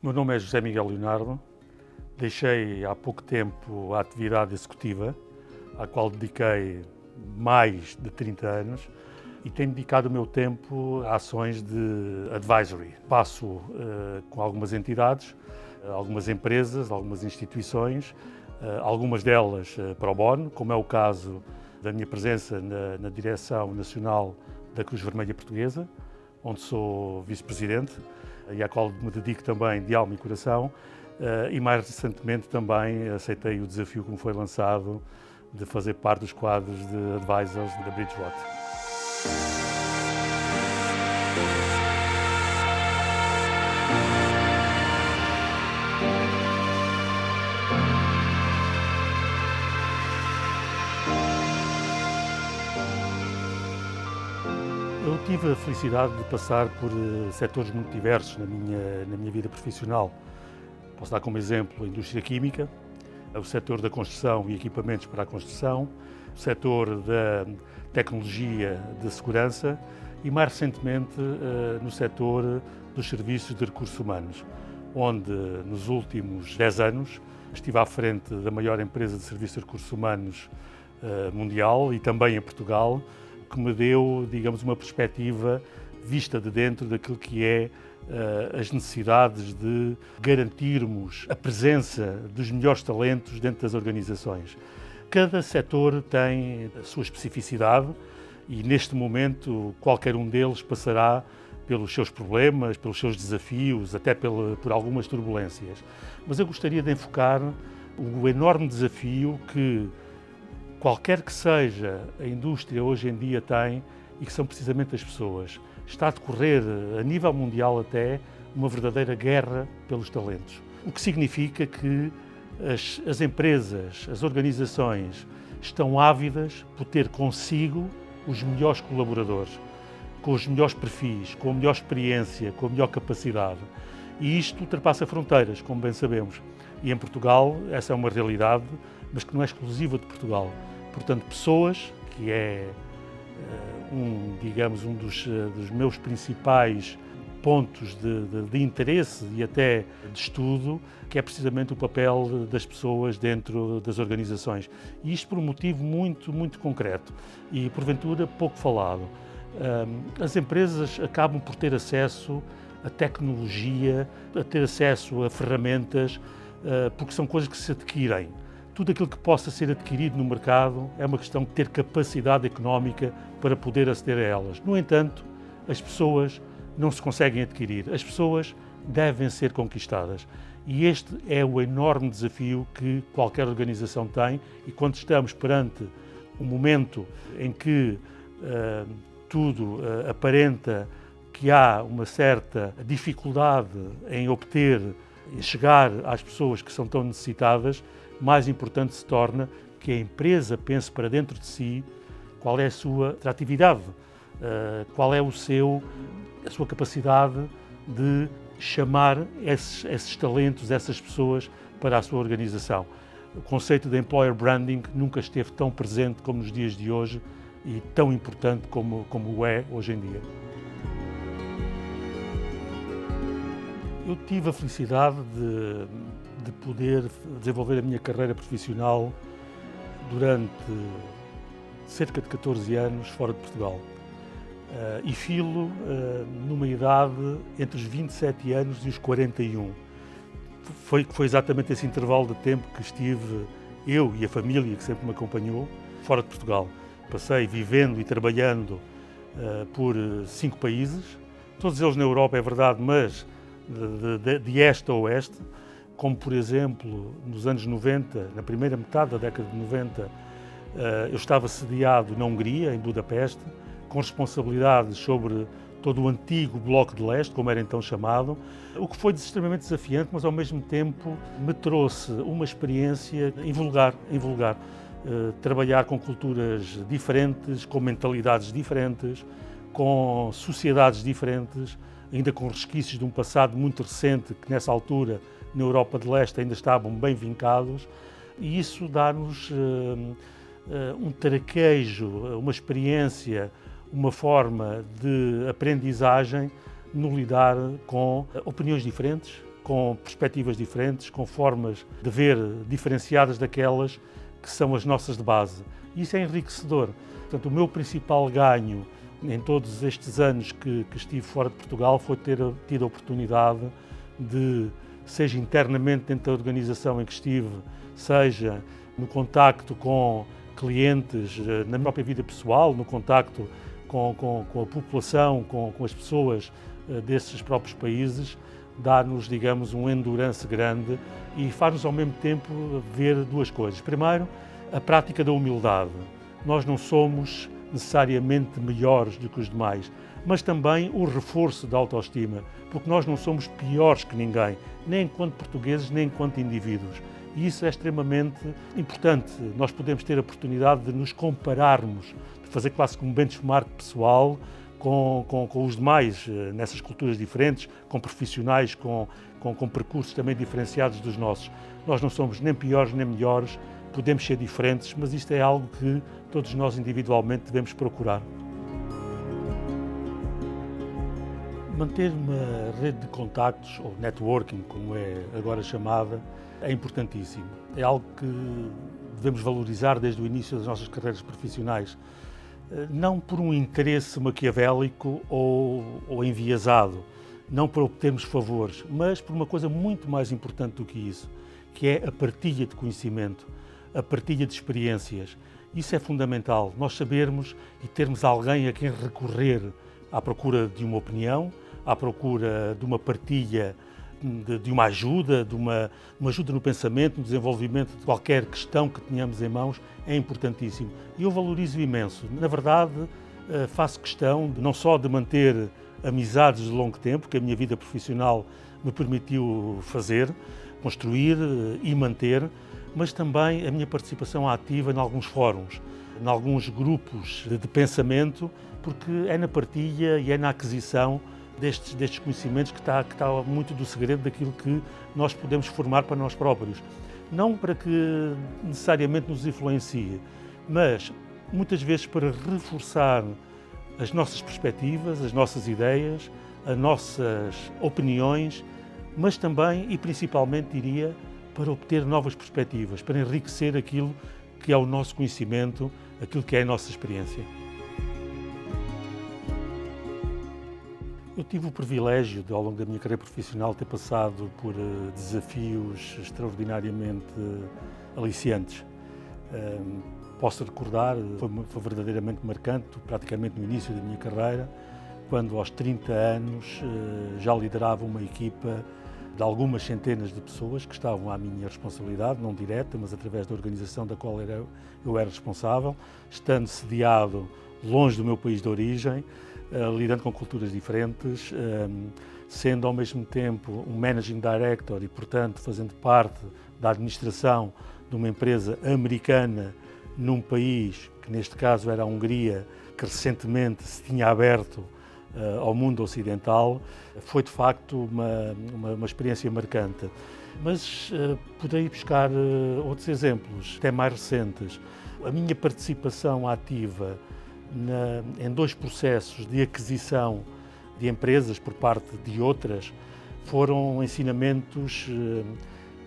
Meu nome é José Miguel Leonardo. Deixei há pouco tempo a atividade executiva, à qual dediquei mais de 30 anos, e tenho dedicado o meu tempo a ações de advisory. Passo com algumas entidades, algumas empresas, algumas instituições, algumas delas pro bono, como é o caso da minha presença na Direção Nacional da Cruz Vermelha Portuguesa, onde sou vice-presidente e à qual me dedico também de alma e coração, e mais recentemente também aceitei o desafio que me foi lançado de fazer parte dos quadros de advisors da Bridgewater. Eu tive a felicidade de passar por setores muito diversos na minha vida profissional. Posso dar como exemplo a indústria química, o setor da construção e equipamentos para a construção, o setor da tecnologia de segurança e, mais recentemente, no setor dos serviços de recursos humanos, onde, nos últimos 10 anos, estive à frente da maior empresa de serviços de recursos humanos mundial e também em Portugal, que me deu, digamos, uma perspectiva vista de dentro daquilo que é as necessidades de garantirmos a presença dos melhores talentos dentro das organizações. Cada setor tem a sua especificidade e, neste momento, qualquer um deles passará pelos seus problemas, pelos seus desafios, até por algumas turbulências. Mas eu gostaria de enfocar o enorme desafio que qualquer que seja a indústria hoje em dia tem, e que são precisamente as pessoas. Está a decorrer, a nível mundial até, uma verdadeira guerra pelos talentos. O que significa que as empresas, as organizações, estão ávidas por ter consigo os melhores colaboradores, com os melhores perfis, com a melhor experiência, com a melhor capacidade. E isto ultrapassa fronteiras, como bem sabemos. E em Portugal essa é uma realidade, mas que não é exclusiva de Portugal. Portanto, pessoas, que é um dos meus principais pontos de interesse e até de estudo, que é precisamente o papel das pessoas dentro das organizações. E isto por um motivo muito, muito concreto e, porventura, pouco falado. As empresas acabam por ter acesso à tecnologia, a ter acesso a ferramentas, porque são coisas que se adquirem. Tudo aquilo que possa ser adquirido no mercado é uma questão de ter capacidade económica para poder aceder a elas. No entanto, as pessoas não se conseguem adquirir. As pessoas devem ser conquistadas. E este é o enorme desafio que qualquer organização tem, e quando estamos perante um momento em que tudo aparenta que há uma certa dificuldade em obter e chegar às pessoas que são tão necessitadas, mais importante se torna que a empresa pense para dentro de si qual é a sua atratividade, qual é a sua capacidade de chamar esses talentos, essas pessoas para a sua organização. O conceito de employer branding nunca esteve tão presente como nos dias de hoje e tão importante como o é hoje em dia. Eu tive a felicidade de poder desenvolver a minha carreira profissional durante cerca de 14 anos fora de Portugal. E filo numa idade entre os 27 anos e os 41. Foi exatamente esse intervalo de tempo que estive, eu e a família que sempre me acompanhou, fora de Portugal. Passei vivendo e trabalhando por 5 países, todos eles na Europa, é verdade, mas de este a oeste, como por exemplo nos anos 90, na primeira metade da década de 90, eu estava sediado na Hungria, em Budapeste, com responsabilidades sobre todo o antigo Bloco de Leste, como era então chamado, o que foi extremamente desafiante, mas ao mesmo tempo me trouxe uma experiência invulgar. Trabalhar com culturas diferentes, com mentalidades diferentes, com sociedades diferentes, ainda com resquícios de um passado muito recente, que nessa altura, na Europa de Leste, ainda estavam bem vincados, e isso dá-nos um traquejo, uma experiência, uma forma de aprendizagem no lidar com opiniões diferentes, com perspectivas diferentes, com formas de ver diferenciadas daquelas que são as nossas de base. E isso é enriquecedor. Portanto, o meu principal ganho em todos estes anos que estive fora de Portugal foi ter tido a oportunidade de, seja internamente dentro da organização em que estive, seja no contacto com clientes, na própria vida pessoal, no contacto com a população, com as pessoas desses próprios países, dá-nos, digamos, um endurance grande e faz-nos ao mesmo tempo ver duas coisas. Primeiro, a prática da humildade. Nós não somos necessariamente melhores do que os demais, mas também o reforço da autoestima, porque nós não somos piores que ninguém, nem enquanto portugueses, nem enquanto indivíduos. E isso é extremamente importante. Nós podemos ter a oportunidade de nos compararmos, de fazer quase como um benchmark pessoal com os demais, nessas culturas diferentes, com profissionais, com percursos também diferenciados dos nossos. Nós não somos nem piores nem melhores, podemos ser diferentes, mas isto é algo que todos nós individualmente devemos procurar. Manter uma rede de contactos, ou networking, como é agora chamada, é importantíssimo. É algo que devemos valorizar desde o início das nossas carreiras profissionais. Não por um interesse maquiavélico ou enviesado, não para obtermos favores, mas por uma coisa muito mais importante do que isso, que é a partilha de conhecimento, a partilha de experiências. Isso é fundamental, nós sabermos e termos alguém a quem recorrer à procura de uma opinião, à procura de uma partilha, de uma ajuda, de uma ajuda no pensamento, no desenvolvimento de qualquer questão que tenhamos em mãos, é importantíssimo. E eu valorizo imenso. Na verdade, faço questão não só de manter amizades de longo tempo, que a minha vida profissional me permitiu fazer, construir e manter, mas também a minha participação ativa em alguns fóruns, em alguns grupos de pensamento, porque é na partilha e é na aquisição destes conhecimentos que está muito do segredo daquilo que nós podemos formar para nós próprios. Não para que necessariamente nos influencie, mas muitas vezes para reforçar as nossas perspectivas, as nossas ideias, as nossas opiniões, mas também e principalmente, diria, para obter novas perspectivas, para enriquecer aquilo que é o nosso conhecimento, aquilo que é a nossa experiência. Eu tive o privilégio, ao longo da minha carreira profissional, ter passado por desafios extraordinariamente aliciantes. Posso recordar, foi verdadeiramente marcante, praticamente no início da minha carreira, quando aos 30 anos já liderava uma equipa de algumas centenas de pessoas que estavam à minha responsabilidade, não direta, mas através da organização da qual eu era responsável, estando sediado longe do meu país de origem, lidando com culturas diferentes, sendo ao mesmo tempo um Managing Director e, portanto, fazendo parte da administração de uma empresa americana num país, que neste caso era a Hungria, que recentemente se tinha aberto ao mundo ocidental, foi de facto uma experiência marcante. Mas poderia buscar outros exemplos, até mais recentes. A minha participação ativa em dois processos de aquisição de empresas por parte de outras foram ensinamentos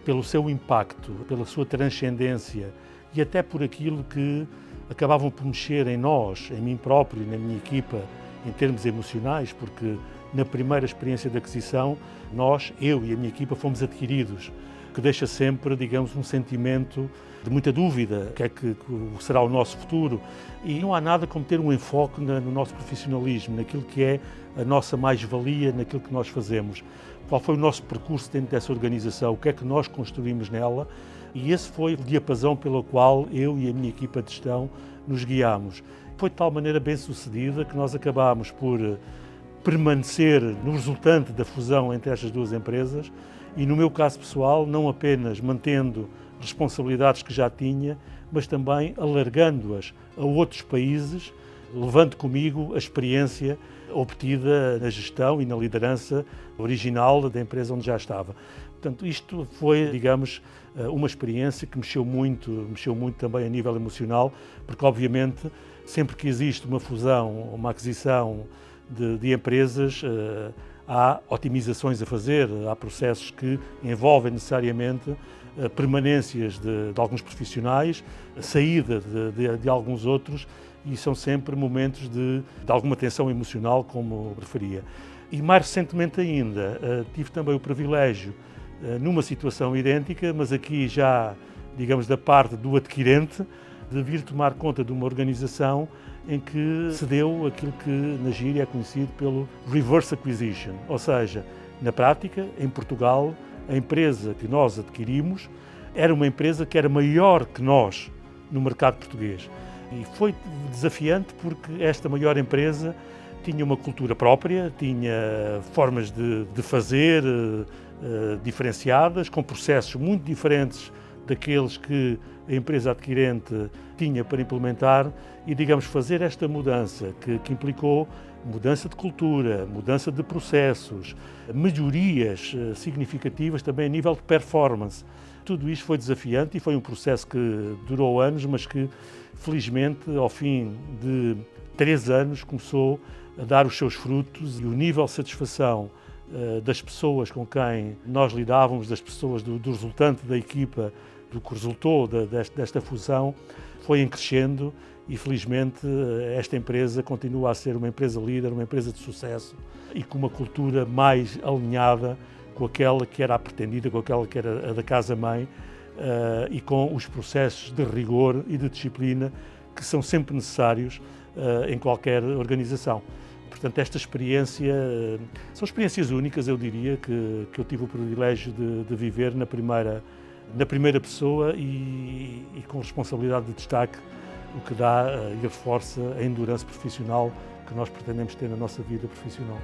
pelo seu impacto, pela sua transcendência e até por aquilo que acabavam por mexer em nós, em mim próprio e na minha equipa, em termos emocionais, porque na primeira experiência de aquisição, eu e a minha equipa, fomos adquiridos, que deixa sempre, digamos, um sentimento de muita dúvida, o que é que será o nosso futuro, e não há nada como ter um enfoque no nosso profissionalismo, naquilo que é a nossa mais-valia, naquilo que nós fazemos. Qual foi o nosso percurso dentro dessa organização, o que é que nós construímos nela, e esse foi o diapasão pelo qual eu e a minha equipa de gestão nos guiámos. Foi de tal maneira bem sucedida que nós acabámos por permanecer no resultante da fusão entre estas duas empresas e, no meu caso pessoal, não apenas mantendo responsabilidades que já tinha, mas também alargando-as a outros países, levando comigo a experiência obtida na gestão e na liderança original da empresa onde já estava. Portanto, isto foi, digamos, uma experiência que mexeu muito também a nível emocional, porque obviamente sempre que existe uma fusão, uma aquisição de empresas, há otimizações a fazer, há processos que envolvem necessariamente permanências de alguns profissionais, a saída de alguns outros, e são sempre momentos de alguma tensão emocional, como preferia. E mais recentemente ainda, tive também o privilégio, numa situação idêntica, mas aqui já, digamos, da parte do adquirente, de vir tomar conta de uma organização em que se deu aquilo que na gíria é conhecido pelo reverse acquisition, ou seja, na prática, em Portugal, a empresa que nós adquirimos era uma empresa que era maior que nós no mercado português. E foi desafiante porque esta maior empresa tinha uma cultura própria, tinha formas de fazer diferenciadas, com processos muito diferentes daqueles que a empresa adquirente tinha para implementar e, digamos, fazer esta mudança que implicou mudança de cultura, mudança de processos, melhorias significativas também a nível de performance. Tudo isto foi desafiante e foi um processo que durou anos, mas que, felizmente, ao fim de 3 anos, começou a dar os seus frutos e o nível de satisfação das pessoas com quem nós lidávamos, das pessoas, do resultante da equipa, do que resultou desta fusão, foi em crescendo e, felizmente, esta empresa continua a ser uma empresa líder, uma empresa de sucesso e com uma cultura mais alinhada com aquela que era a pretendida, com aquela que era a da casa-mãe e com os processos de rigor e de disciplina que são sempre necessários em qualquer organização. Portanto, esta experiência, são experiências únicas, eu diria, que eu tive o privilégio de viver na primeira pessoa e com responsabilidade de destaque, o que dá e reforça a endurance profissional que nós pretendemos ter na nossa vida profissional.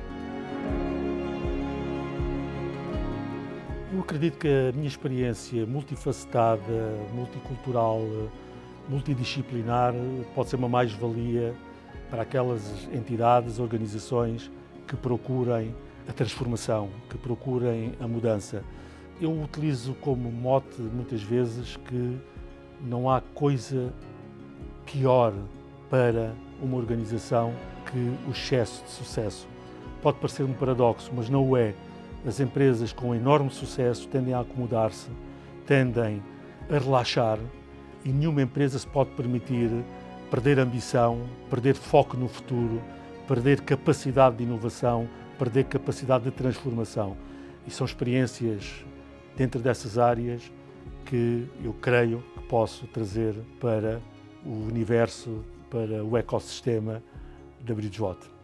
Eu acredito que a minha experiência multifacetada, multicultural, multidisciplinar pode ser uma mais-valia para aquelas entidades, organizações que procurem a transformação, que procurem a mudança. Eu utilizo como mote muitas vezes que não há coisa pior para uma organização que o excesso de sucesso. Pode parecer um paradoxo, mas não o é. As empresas com enorme sucesso tendem a acomodar-se, tendem a relaxar e nenhuma empresa se pode permitir perder ambição, perder foco no futuro, perder capacidade de inovação, perder capacidade de transformação. E são experiências dentro dessas áreas que eu creio que posso trazer para o universo, para o ecossistema da Bridgewater.